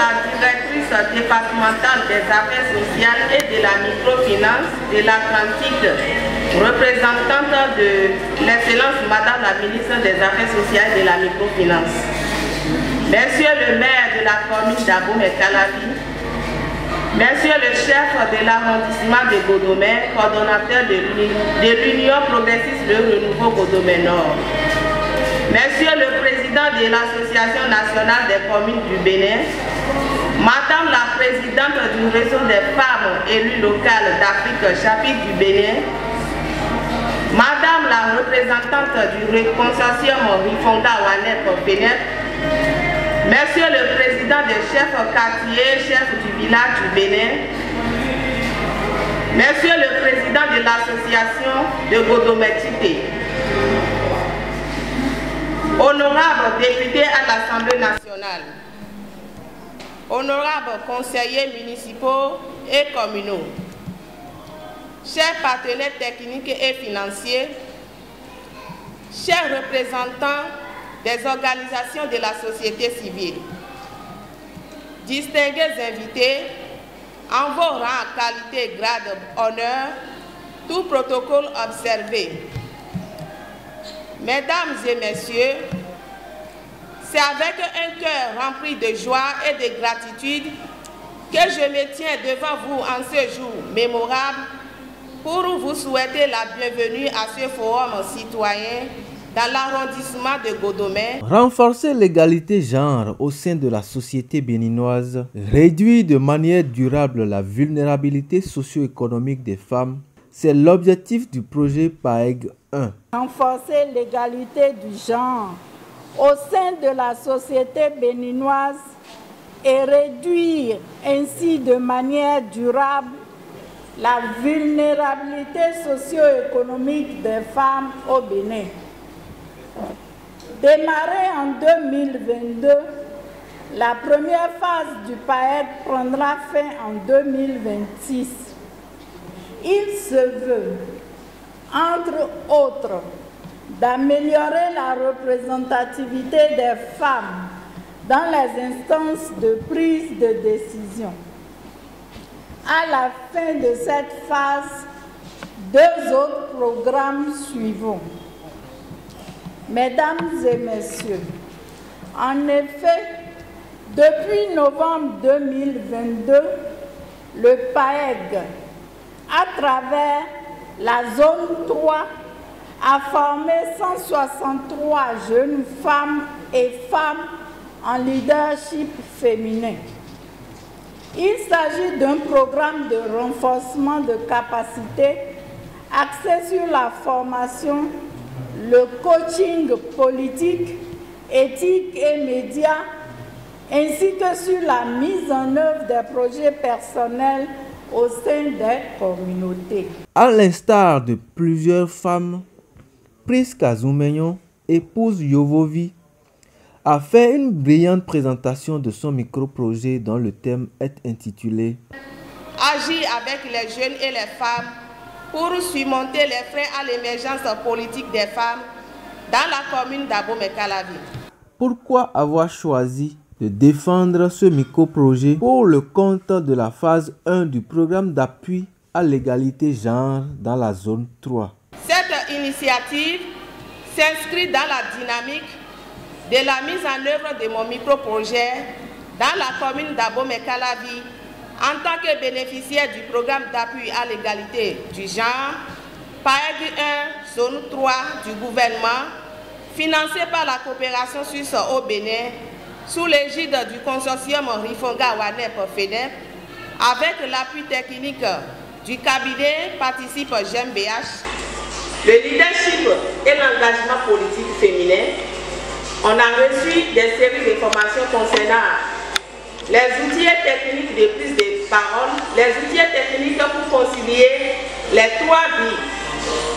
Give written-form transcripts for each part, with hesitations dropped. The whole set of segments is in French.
la directrice départementale des affaires sociales et de la microfinance de l'Atlantique, représentante de l'excellence Madame la ministre des Affaires sociales et de la microfinance, Monsieur le maire de la commune d'Abomey-Calavi, Monsieur le chef de l'arrondissement de Godomey, coordonnateur de l'Union progressiste de Renouveau Godomey Nord, Monsieur le président de l'Association nationale des communes du Bénin, Madame la présidente du réseau des femmes élues locales d'Afrique chapitre du Bénin, Madame la représentante du consortium Rifonga Wanep Bénin, Monsieur le président des chefs quartiers, chef du village du Bénin, Monsieur le président de l'association de Godomey-Tité, honorables députés à l'Assemblée nationale, honorables conseillers municipaux et communaux, chers partenaires techniques et financiers, chers représentants des organisations de la société civile, distingués invités, en vos rangs, qualité, grade, honneur, tout protocole observé. Mesdames et messieurs, c'est avec un cœur rempli de joie et de gratitude que je me tiens devant vous en ce jour mémorable pour vous souhaiter la bienvenue à ce forum citoyen dans l'arrondissement de Godomey. Renforcer l'égalité genre au sein de la société béninoise, réduire de manière durable la vulnérabilité socio-économique des femmes, c'est l'objectif du projet PAEG 1. Renforcer l'égalité du genre au sein de la société béninoise et réduire ainsi de manière durable la vulnérabilité socio-économique des femmes au Bénin. Démarrée en 2022, la première phase du PAEG prendra fin en 2026. Il se veut, entre autres, d'améliorer la représentativité des femmes dans les instances de prise de décision. À la fin de cette phase, deux autres programmes suivront. Mesdames et messieurs, en effet, depuis novembre 2022, le PAEG, à travers la zone 3, a formé 163 jeunes femmes et femmes en leadership féminin. Il s'agit d'un programme de renforcement de capacité axé sur la formation, le coaching politique, éthique et médias, ainsi que sur la mise en œuvre des projets personnels au sein des communautés. À l'instar de plusieurs femmes, Priska Zoumeyon, épouse Yovovi, a fait une brillante présentation de son micro-projet dont le thème est intitulé « Agir avec les jeunes et les femmes pour surmonter les freins à l'émergence politique des femmes dans la commune d'Abomey-Calavi ». Pourquoi avoir choisi de défendre ce micro-projet pour le compte de la phase 1 du programme d'appui à l'égalité genre dans la zone 3? Cette initiative s'inscrit dans la dynamique de la mise en œuvre de mon micro-projet dans la commune d'Abomey-Calavi en tant que bénéficiaire du programme d'appui à l'égalité du genre, PAEG 1, zone 3 du gouvernement, financé par la coopération suisse au Bénin, sous l'égide du consortium Rifonga Wanep FENEP, avec l'appui technique du cabinet participe GMBH. Le leadership et l'engagement politique féminin. On a reçu des séries de formations concernant les outils techniques de prise de parole, les outils techniques pour concilier les trois vies,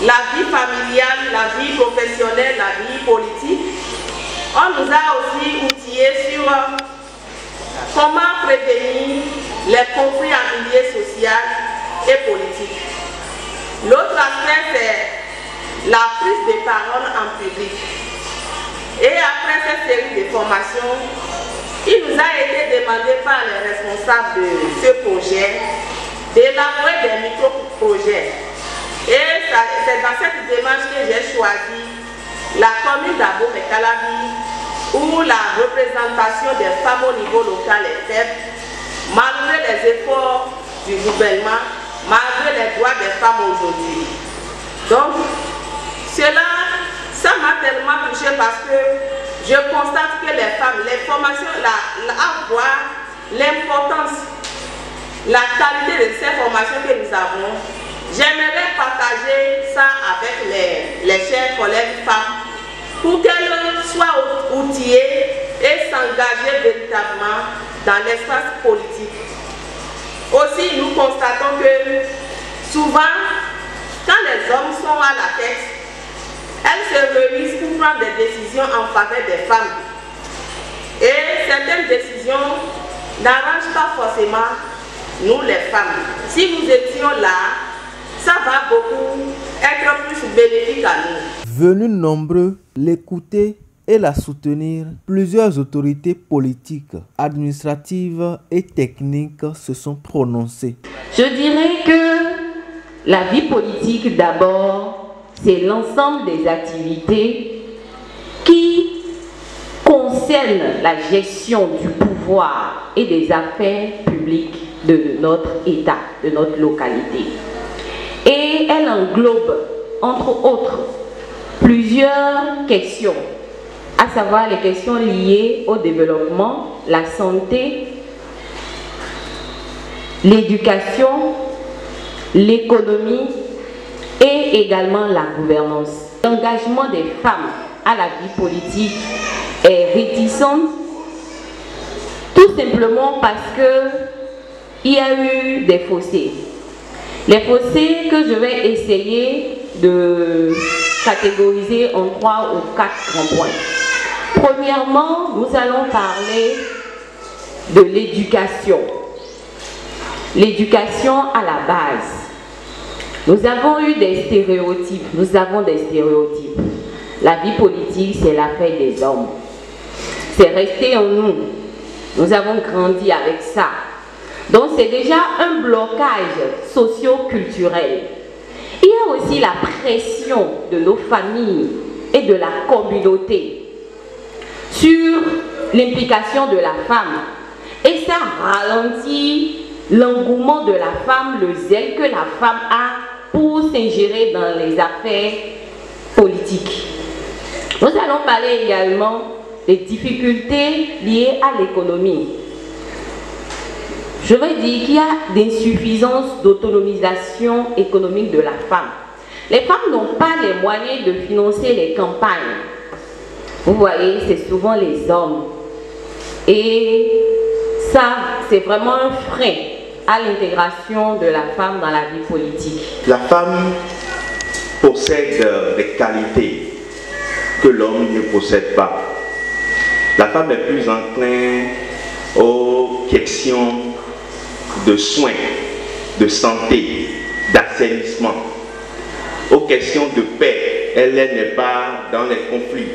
la vie familiale, la vie professionnelle, la vie politique. On nous a aussi outillés sur comment prévenir les conflits en milieu social et politique. L'autre aspect, c'est la prise de parole en public. Et après cette série de formations, il nous a été demandé par les responsables de ce projet d'élaborer des micro-projets. Et c'est dans cette démarche que j'ai choisi la commune d'Abo-Mekalavi, où la représentation des femmes au niveau local est faible, malgré les efforts du gouvernement, malgré les droits des femmes aujourd'hui. Donc, ça m'a tellement touchée parce que je constate que les femmes, les formations, avoir l'importance, la qualité de ces formations que nous avons, j'aimerais partager ça avec les chers collègues femmes pour qu'elles soient outillées et s'engager véritablement dans l'espace politique. Aussi, nous constatons que souvent, quand les hommes sont à la tête, elles se réunissent pour prendre des décisions en faveur des femmes. Et certaines décisions n'arrangent pas forcément nous les femmes. Si nous étions là, ça va beaucoup être plus bénéfique à nous. Venus nombreux l'écouter et la soutenir, plusieurs autorités politiques, administratives et techniques se sont prononcées. Je dirais que la vie politique d'abord, c'est l'ensemble des activités qui concernent la gestion du pouvoir et des affaires publiques de notre État, de notre localité. Et elle englobe, entre autres, plusieurs questions, à savoir les questions liées au développement, la santé, l'éducation, l'économie et également la gouvernance. L'engagement des femmes à la vie politique est réticent, tout simplement parce qu'il y a eu des fossés. Les fossés que je vais essayer de catégoriser en 3 ou 4 grands points. Premièrement, nous allons parler de l'éducation. L'éducation à la base. Nous avons eu des stéréotypes. Nous avons des stéréotypes. La vie politique, c'est l'affaire des hommes. C'est resté en nous. Nous avons grandi avec ça. Donc c'est déjà un blocage socio-culturel. Il y a aussi la pression de nos familles et de la communauté sur l'implication de la femme. Et ça ralentit l'engouement de la femme, le zèle que la femme a pour s'ingérer dans les affaires politiques. Nous allons parler également des difficultés liées à l'économie. Je veux dire qu'il y a d'insuffisance d'autonomisation économique de la femme. Les femmes n'ont pas les moyens de financer les campagnes. Vous voyez, c'est souvent les hommes. Et ça, c'est vraiment un frein à l'intégration de la femme dans la vie politique. La femme possède des qualités que l'homme ne possède pas. La femme est plus enclin aux questions de soins, de santé, d'assainissement, aux questions de paix. Elle n'est pas dans les conflits.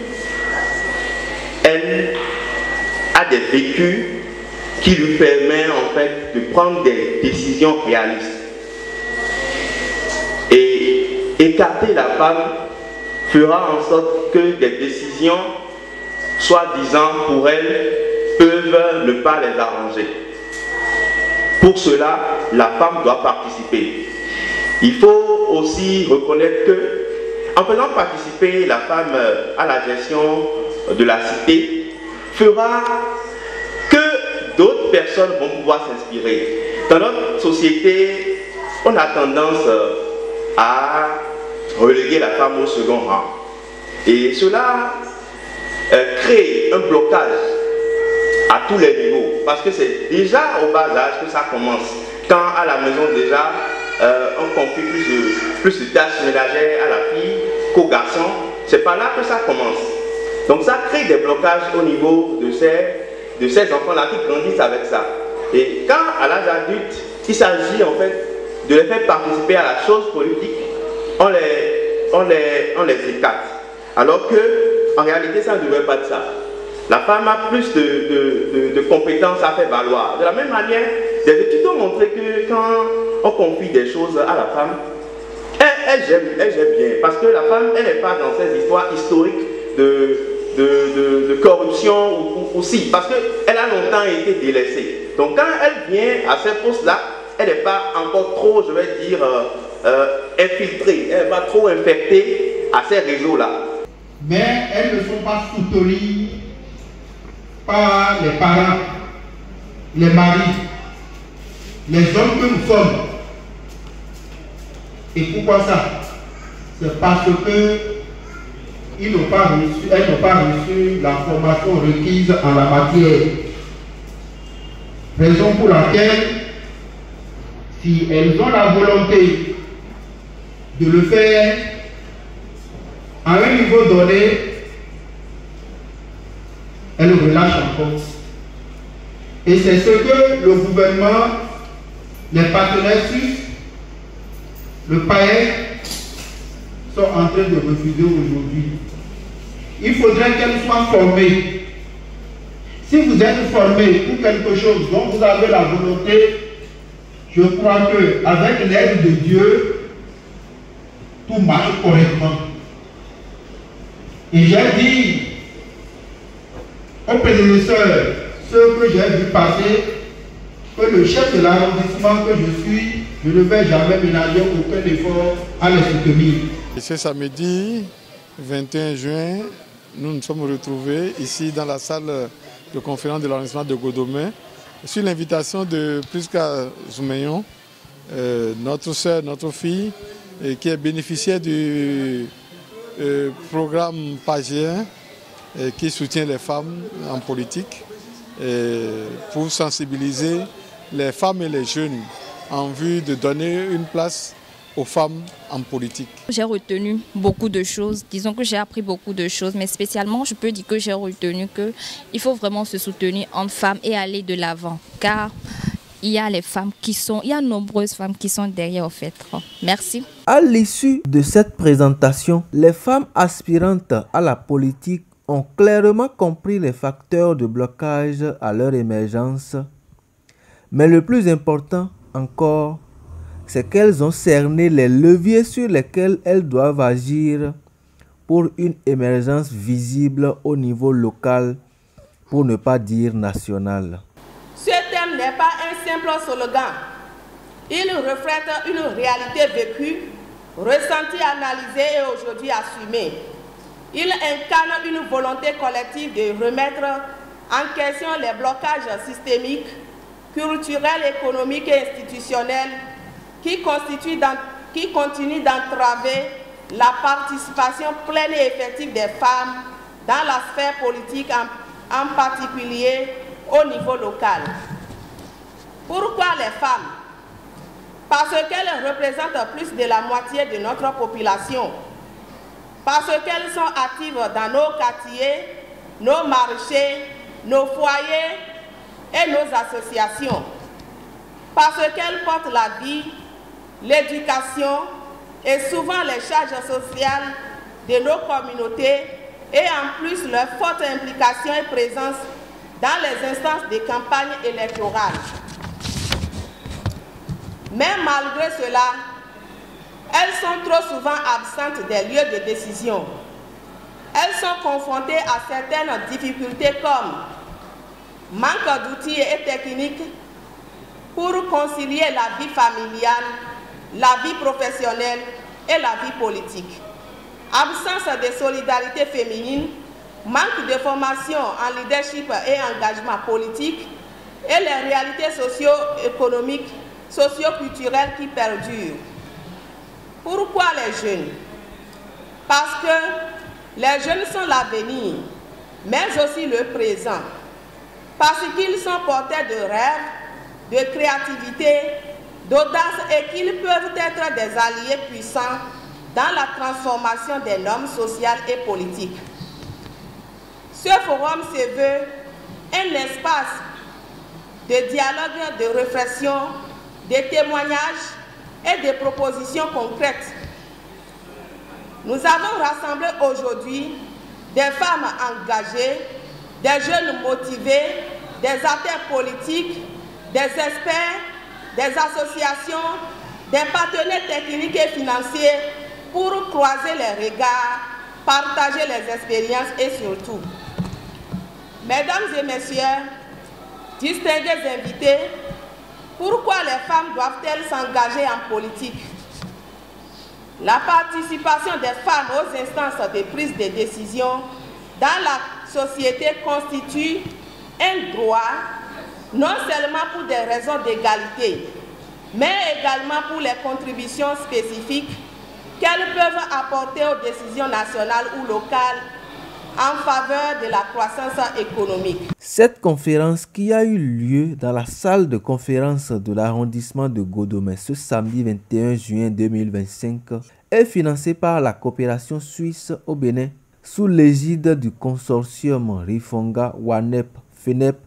Elle a des vécus qui lui permettent en fait de prendre des décisions réalistes. Et écarter la femme fera en sorte que des décisions, soi-disant pour elle, peuvent ne pas les arranger. Pour cela, la femme doit participer. Il faut aussi reconnaître que, en faisant participer la femme à la gestion de la cité, fera que d'autres personnes vont pouvoir s'inspirer. Dans notre société, on a tendance à reléguer la femme au second rang. Et cela crée un blocage à tous les niveaux, parce que c'est déjà au bas âge que ça commence. Quand à la maison déjà, on confie plus de tâches ménagères à la fille qu'au garçon, c'est par là que ça commence. Donc ça crée des blocages au niveau de ces enfants-là qui grandissent avec ça. Et quand à l'âge adulte, il s'agit en fait de les faire participer à la chose politique, on les écarte. Alors que en réalité, ça ne devrait pas être ça. la femme a plus de compétences à faire valoir. De la même manière, des études ont montré que quand on confie des choses à la femme, elle gère bien. Parce que la femme, elle n'est pas dans ces histoires historiques de corruption aussi. Parce qu'elle a longtemps été délaissée. Donc quand elle vient à ces postes-là, elle n'est pas encore trop, je vais dire, infiltrée. Elle n'est pas trop infectée à ces réseaux-là. Mais elles ne sont pas soutenues par les parents, les maris, les hommes que nous sommes. Et pourquoi ça? C'est parce que elles n'ont pas reçu la formation requise en la matière. Raison pour laquelle, si elles ont la volonté de le faire à un niveau donné, elles relâchent encore. Et c'est ce que le gouvernement, les partenaires suisses, le PAEC sont en train de refuser aujourd'hui. Il faudrait qu'elles soient formées. Si vous êtes formé pour quelque chose dont vous avez la volonté, je crois qu'avec l'aide de Dieu, tout marche correctement. Et j'ai dit aux prédécesseurs, ceux que j'ai vu passer, que le chef de l'arrondissement que je suis, je ne vais jamais ménager aucun effort à les soutenir. Et ce samedi 21 juin, nous nous sommes retrouvés ici dans la salle de conférence de l'arrondissement de Godomè, sur l'invitation de Priska Zoumeyon, notre soeur, notre fille, qui est bénéficiaire du programme PAGEN qui soutient les femmes en politique pour sensibiliser les femmes et les jeunes en vue de donner une place aux femmes en politique. J'ai retenu beaucoup de choses, disons que j'ai appris beaucoup de choses, mais spécialement je peux dire que j'ai retenu qu'il faut vraiment se soutenir entre femmes et aller de l'avant, car il y a les femmes il y a nombreuses femmes qui sont derrière au fait. Merci. À l'issue de cette présentation, les femmes aspirantes à la politique ont clairement compris les facteurs de blocage à leur émergence. Mais le plus important encore, c'est qu'elles ont cerné les leviers sur lesquels elles doivent agir pour une émergence visible au niveau local, pour ne pas dire national. Ce thème n'est pas un simple slogan. Il reflète une réalité vécue, ressentie, analysée et aujourd'hui assumée. Il incarne une volonté collective de remettre en question les blocages systémiques, culturels, économiques et institutionnels qui continuent d'entraver la participation pleine et effective des femmes dans la sphère politique, en particulier au niveau local. Pourquoi les femmes? Parce qu'elles représentent plus de la moitié de notre population. Parce qu'elles sont actives dans nos quartiers, nos marchés, nos foyers et nos associations. Parce qu'elles portent la vie, l'éducation et souvent les charges sociales de nos communautés et en plus leur forte implication et présence dans les instances de campagne électorale. Mais malgré cela, elles sont trop souvent absentes des lieux de décision. Elles sont confrontées à certaines difficultés comme manque d'outils et techniques pour concilier la vie familiale, la vie professionnelle et la vie politique. Absence de solidarité féminine, manque de formation en leadership et engagement politique et les réalités socio-économiques, socio-culturelles qui perdurent. Pourquoi les jeunes? Parce que les jeunes sont l'avenir, mais aussi le présent. Parce qu'ils sont porteurs de rêves, de créativité, d'audace et qu'ils peuvent être des alliés puissants dans la transformation des normes sociales et politiques. Ce forum se veut un espace de dialogue, de réflexion, de témoignages et de propositions concrètes. Nous avons rassemblé aujourd'hui des femmes engagées, des jeunes motivés, des acteurs politiques, des experts, des associations, des partenaires techniques et financiers pour croiser les regards, partager les expériences et surtout, mesdames et messieurs, distingués invités, pourquoi les femmes doivent-elles s'engager en politique? La participation des femmes aux instances de prise de décision dans la société constitue un droit, non seulement pour des raisons d'égalité, mais également pour les contributions spécifiques qu'elles peuvent apporter aux décisions nationales ou locales en faveur de la croissance économique. Cette conférence qui a eu lieu dans la salle de conférence de l'arrondissement de Godomè ce samedi 21 juin 2025 est financée par la coopération suisse au Bénin sous l'égide du consortium Rifonga Wanep FENEP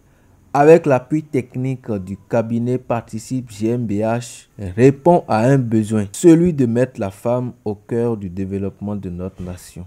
avec l'appui technique du cabinet Participe GmbH, répond à un besoin, celui de mettre la femme au cœur du développement de notre nation.